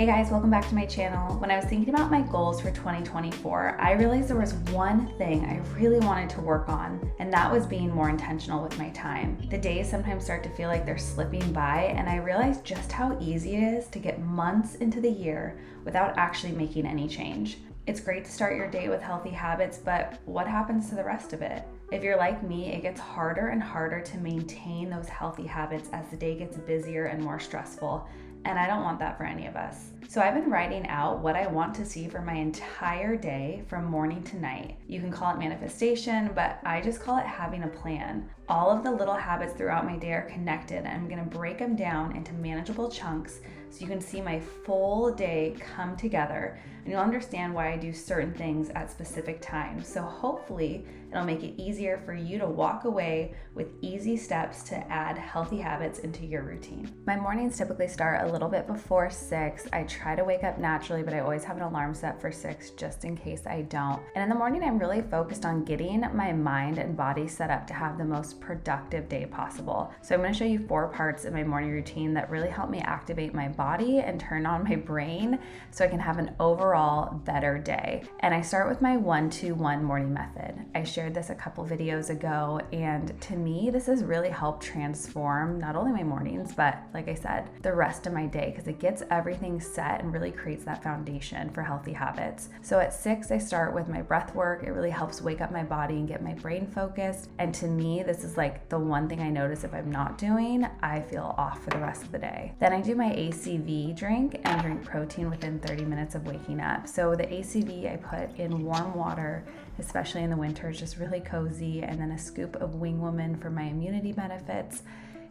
Hey guys, welcome back to my channel. When I was thinking about my goals for 2024, I realized there was one thing I really wanted to work on, and that was being more intentional with my time. The days sometimes start to feel like they're slipping by, and I realized just how easy it is to get months into the year without actually making any change. It's great to start your day with healthy habits, but what happens to the rest of it? If you're like me, it gets harder and harder to maintain those healthy habits as the day gets busier and more stressful. And I don't want that for any of us. So I've been writing out what I want to see for my entire day from morning to night. You can call it manifestation, but I just call it having a plan. All of the little habits throughout my day are connected, and I'm gonna break them down into manageable chunks so you can see my full day come together, and you'll understand why I do certain things at specific times. So hopefully it'll make it easier for you to walk away with easy steps to add healthy habits into your routine. My mornings typically start a little bit before 6. I try to wake up naturally, but I always have an alarm set for 6 just in case I don't. And in the morning, I'm really focused on getting my mind and body set up to have the most productive day possible. So I'm going to show you 4 parts of my morning routine that really help me activate my body and turn on my brain so I can have an overall better day. And I start with my 1-2-1 morning method. I shared this a couple videos ago, and to me, this has really helped transform not only my mornings, but like I said, the rest of my day, because it gets everything set and really creates that foundation for healthy habits. So at 6, I start with my breath work. It really helps wake up my body and get my brain focused. And to me, this is like the one thing I notice if I'm not doing, I feel off for the rest of the day. Then I do my ACV drink and drink protein within 30 minutes of waking up. So the ACV I put in warm water, especially in the winter, is just really cozy, and then a scoop of Wing Woman for my immunity benefits.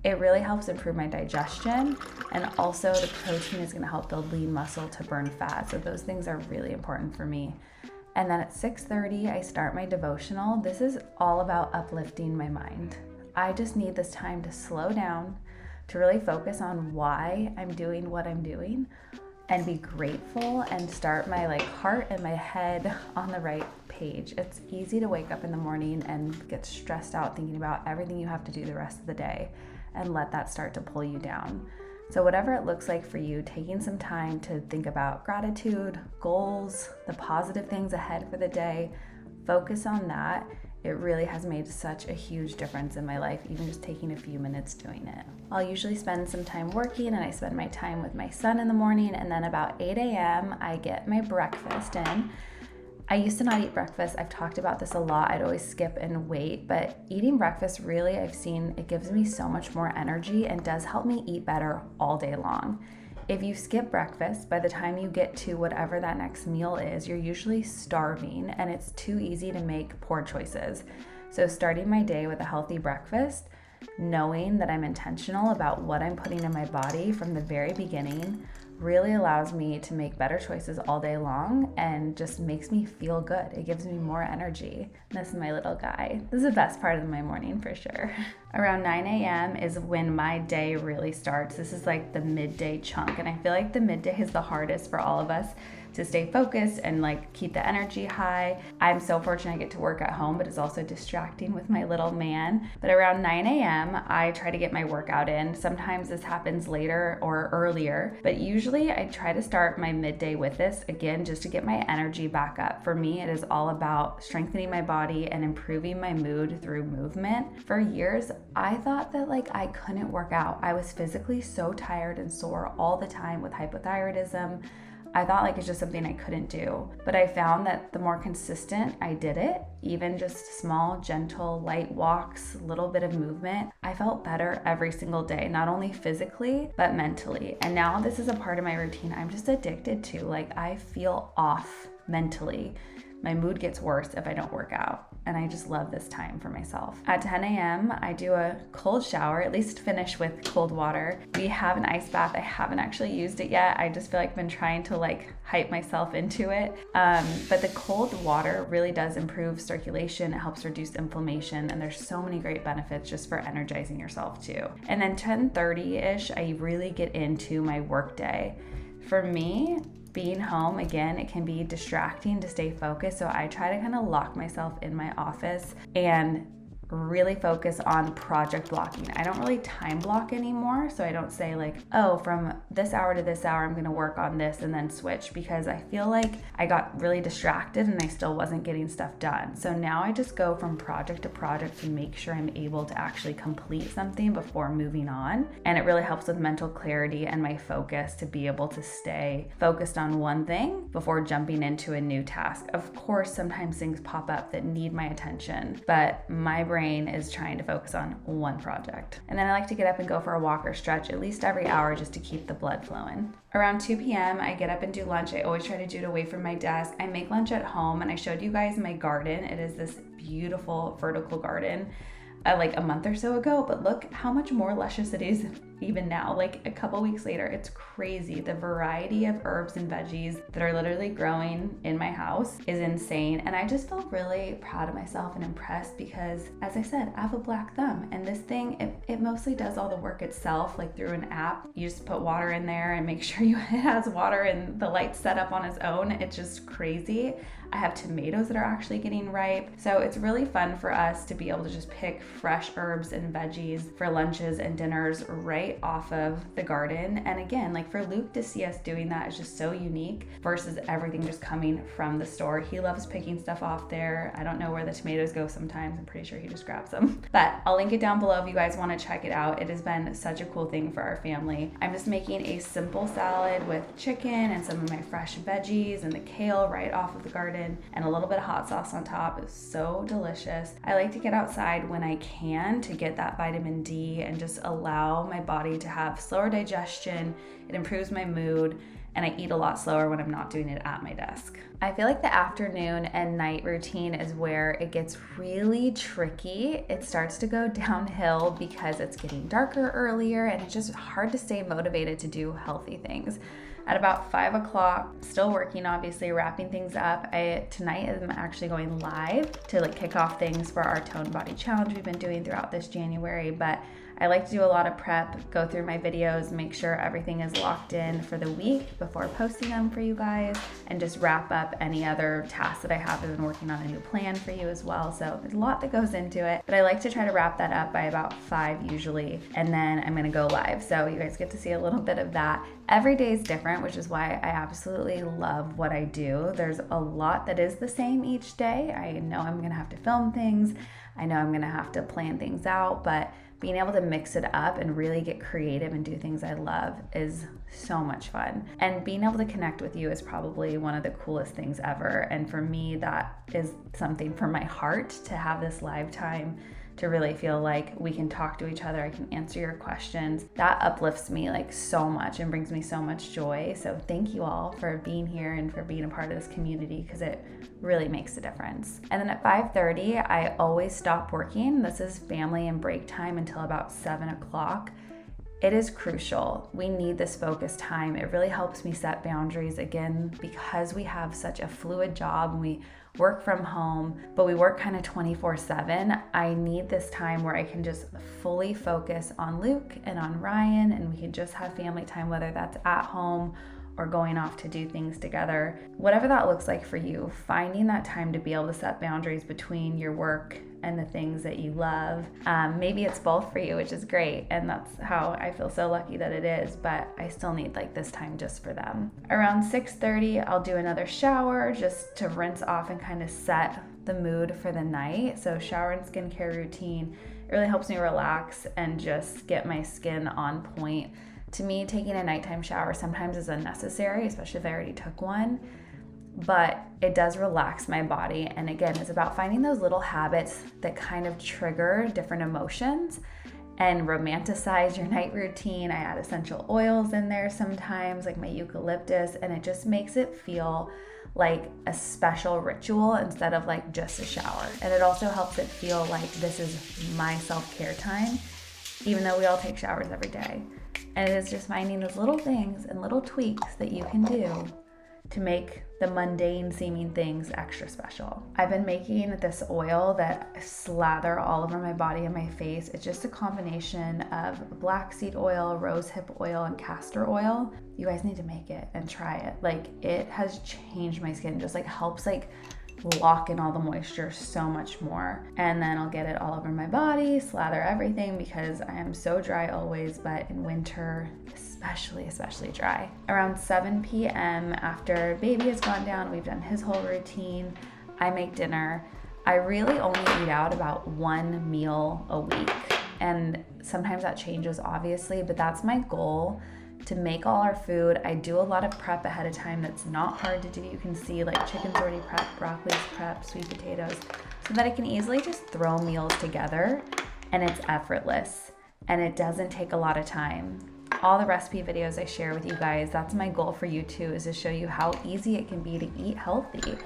It really helps improve my digestion, and also the protein is going to help build lean muscle to burn fat. So those things are really important for me. And then at 6:30, I start my devotional. This is all about uplifting my mind. I just need this time to slow down, to really focus on why I'm doing what I'm doing, and be grateful and start my heart and my head on the right page. It's easy to wake up in the morning and get stressed out thinking about everything you have to do the rest of the day, and let that start to pull you down. So whatever it looks like for you, taking some time to think about gratitude, goals, the positive things ahead for the day, focus on that. It really has made such a huge difference in my life, even just taking a few minutes doing it. I'll usually spend some time working, and I spend my time with my son in the morning, and then about 8 a.m. I get my breakfast in. I used to not eat breakfast. I've talked about this a lot. I'd always skip and wait, but eating breakfast really, I've seen it gives me so much more energy and does help me eat better all day long. If you skip breakfast, by the time you get to whatever that next meal is, you're usually starving, and it's too easy to make poor choices. So starting my day with a healthy breakfast, knowing that I'm intentional about what I'm putting in my body from the very beginning, really allows me to make better choices all day long and just makes me feel good. It gives me more energy. This is my little guy. This is the best part of my morning for sure. Around 9 a.m. is when my day really starts. This is like the midday chunk, and I feel like the midday is the hardest for all of us to stay focused and keep the energy high. I'm so fortunate I get to work at home, but it's also distracting with my little man. But around 9 a.m., I try to get my workout in. Sometimes this happens later or earlier, but usually I try to start my midday with this, again, just to get my energy back up. For me, it is all about strengthening my body and improving my mood through movement. For years, I thought that I couldn't work out. I was physically so tired and sore all the time with hypothyroidism. I thought it's just something I couldn't do. But I found that the more consistent I did it, even just small, gentle, light walks, little bit of movement, I felt better every single day, not only physically, but mentally. And now this is a part of my routine I'm just addicted to. I feel off mentally. My mood gets worse if I don't work out, and I just love this time for myself. At 10 a.m., I do a cold shower, at least finish with cold water. We have an ice bath. I haven't actually used it yet. I just feel I've been trying to hype myself into it. But the cold water really does improve circulation. It helps reduce inflammation, and there's so many great benefits just for energizing yourself too. And then 10:30-ish, I really get into my work day. For me, being home, again, it can be distracting to stay focused. So I try to kind of lock myself in my office and really focus on project blocking. I don't really time block anymore, so I don't say like, oh, from this hour to this hour I'm going to work on this and then switch, because I feel like I got really distracted and I still wasn't getting stuff done. So now I just go from project to project to make sure I'm able to actually complete something before moving on. And it really helps with mental clarity and my focus to be able to stay focused on one thing before jumping into a new task. Of course, sometimes things pop up that need my attention, but my brain is trying to focus on one project. And then I like to get up and go for a walk or stretch at least every hour just to keep the blood flowing. Around 2 p.m., I get up and do lunch. I always try to do it away from my desk. I make lunch at home, and I showed you guys my garden. It is this beautiful vertical garden like a month or so ago, but look how much more luscious it is even now. Like a couple weeks later, it's crazy. The variety of herbs and veggies that are literally growing in my house is insane. And I just feel really proud of myself and impressed because, as I said, I have a black thumb, and this thing, it mostly does all the work itself, like through an app. You just put water in there and make sure it has water and the light's set up on its own. It's just crazy. I have tomatoes that are actually getting ripe. So it's really fun for us to be able to just pick fresh herbs and veggies for lunches and dinners right off of the garden. And again, like for Luke to see us doing that is just so unique versus everything just coming from the store. He loves picking stuff off there. I don't know where the tomatoes go sometimes. I'm pretty sure he just grabs them. But I'll link it down below if you guys want to check it out. It has been such a cool thing for our family. I'm just making a simple salad with chicken and some of my fresh veggies and the kale right off of the garden, and a little bit of hot sauce on top. It's so delicious. I like to get outside when I can to get that vitamin D and just allow my body to have slower digestion. It improves my mood, and I eat a lot slower when I'm not doing it at my desk. I feel like the afternoon and night routine is where it gets really tricky. It starts to go downhill because it's getting darker earlier, and it's just hard to stay motivated to do healthy things. At about 5 o'clock, still working, obviously, wrapping things up. Tonight I'm actually going live to kick off things for our Tone Body Challenge we've been doing throughout this January, but I like to do a lot of prep, go through my videos, make sure everything is locked in for the week before posting them for you guys, and just wrap up any other tasks that I have. I've been working on a new plan for you as well, so there's a lot that goes into it, but I like to try to wrap that up by about 5 usually, and then I'm gonna go live, so you guys get to see a little bit of that. Every day is different, which is why I absolutely love what I do. There's a lot that is the same each day. I know I'm gonna have to film things, I know I'm gonna have to plan things out, but being able to mix it up and really get creative and do things I love is so much fun. And being able to connect with you is probably one of the coolest things ever. And for me, that is something for my heart, to have this live time, to really feel like we can talk to each other, I can answer your questions. That uplifts me so much and brings me so much joy. So thank you all for being here and for being a part of this community, because it really makes a difference. And then at 5:30, I always stop working. This is family and break time until about 7 o'clock. It is crucial. We need this focused time. It really helps me set boundaries, again, because we have such a fluid job and we work from home, but we work kind of 24/7. I need this time where I can just fully focus on Luke and on Ryan, and we can just have family time, whether that's at home or going off to do things together. Whatever that looks like for you, finding that time to be able to set boundaries between your work and the things that you love. Maybe it's both for you, which is great, and that's how I feel so lucky that it is, but I still need this time just for them. Around 6:30, I'll do another shower just to rinse off and kind of set the mood for the night. So shower and skincare routine, it really helps me relax and just get my skin on point. To me, taking a nighttime shower sometimes is unnecessary, especially if I already took one, but it does relax my body. And again, it's about finding those little habits that kind of trigger different emotions and romanticize your night routine. I add essential oils in there sometimes, like my eucalyptus, and it just makes it feel like a special ritual instead of just a shower. And it also helps it feel like this is my self-care time, even though we all take showers every day. And it is just finding those little things and little tweaks that you can do to make the mundane seeming things extra special. I've been making this oil that I slather all over my body and my face. It's just a combination of black seed oil, rosehip oil, and castor oil. You guys need to make it and try it. It has changed my skin. Just helps lock in all the moisture so much more. And then I'll get it all over my body, slather everything because I am so dry always, but in winter, especially dry. Around 7 p.m. after baby has gone down, we've done his whole routine, I make dinner. I really only eat out about 1 meal a week. And sometimes that changes obviously, but that's my goal, to make all our food. I do a lot of prep ahead of time that's not hard to do. You can see like chicken's already prepped, broccoli's prepped, sweet potatoes, so that I can easily just throw meals together and it's effortless and it doesn't take a lot of time. All the recipe videos I share with you guys, that's my goal for you too, is to show you how easy it can be to eat healthy.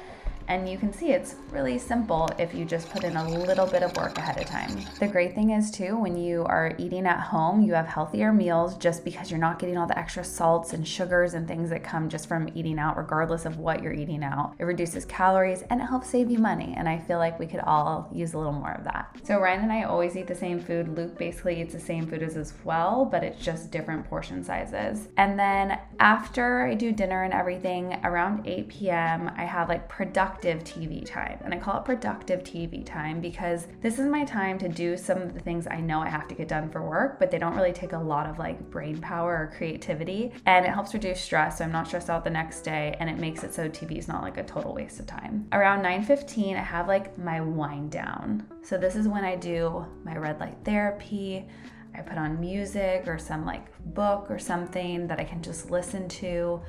And you can see it's really simple if you just put in a little bit of work ahead of time. The great thing is too, when you are eating at home, you have healthier meals just because you're not getting all the extra salts and sugars and things that come just from eating out, regardless of what you're eating out. It reduces calories and it helps save you money. And I feel like we could all use a little more of that. So Ryan and I always eat the same food. Luke basically eats the same food as well, but it's just different portion sizes. And then after I do dinner and everything, around 8 p.m., I have like productive TV time. And I call it productive TV time because this is my time to do some of the things I know I have to get done for work, but they don't really take a lot of like brain power or creativity. And it helps reduce stress, so I'm not stressed out the next day, and it makes it so TV is not like a total waste of time. Around 9:15, I have like my wind down. So this is when I do my red light therapy. I put on music or some like book or something that I can just listen to.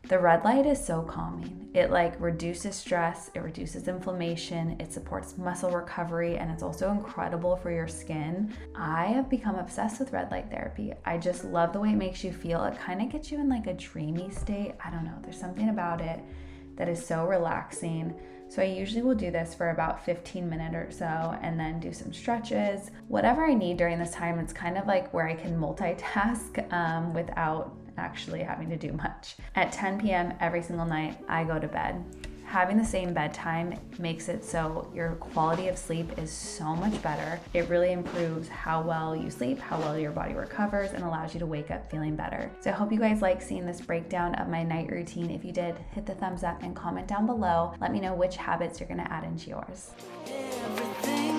The red light is so calming. It like reduces stress, it reduces inflammation, it supports muscle recovery, and it's also incredible for your skin. I have become obsessed with red light therapy. I just love the way it makes you feel. It kind of gets you in like a dreamy state. I don't know, there's something about it that is so relaxing. So I usually will do this for about 15 minutes or so and then do some stretches. Whatever I need during this time, it's kind of like where I can multitask without actually having to do much. At 10 p.m. every single night, I go to bed. Having the same bedtime makes it so your quality of sleep is so much better. It really improves how well you sleep, how well your body recovers, and allows you to wake up feeling better. So I hope you guys like seeing this breakdown of my night routine. If you did, hit the thumbs up and comment down below. Let me know which habits you're gonna add into yours. Everything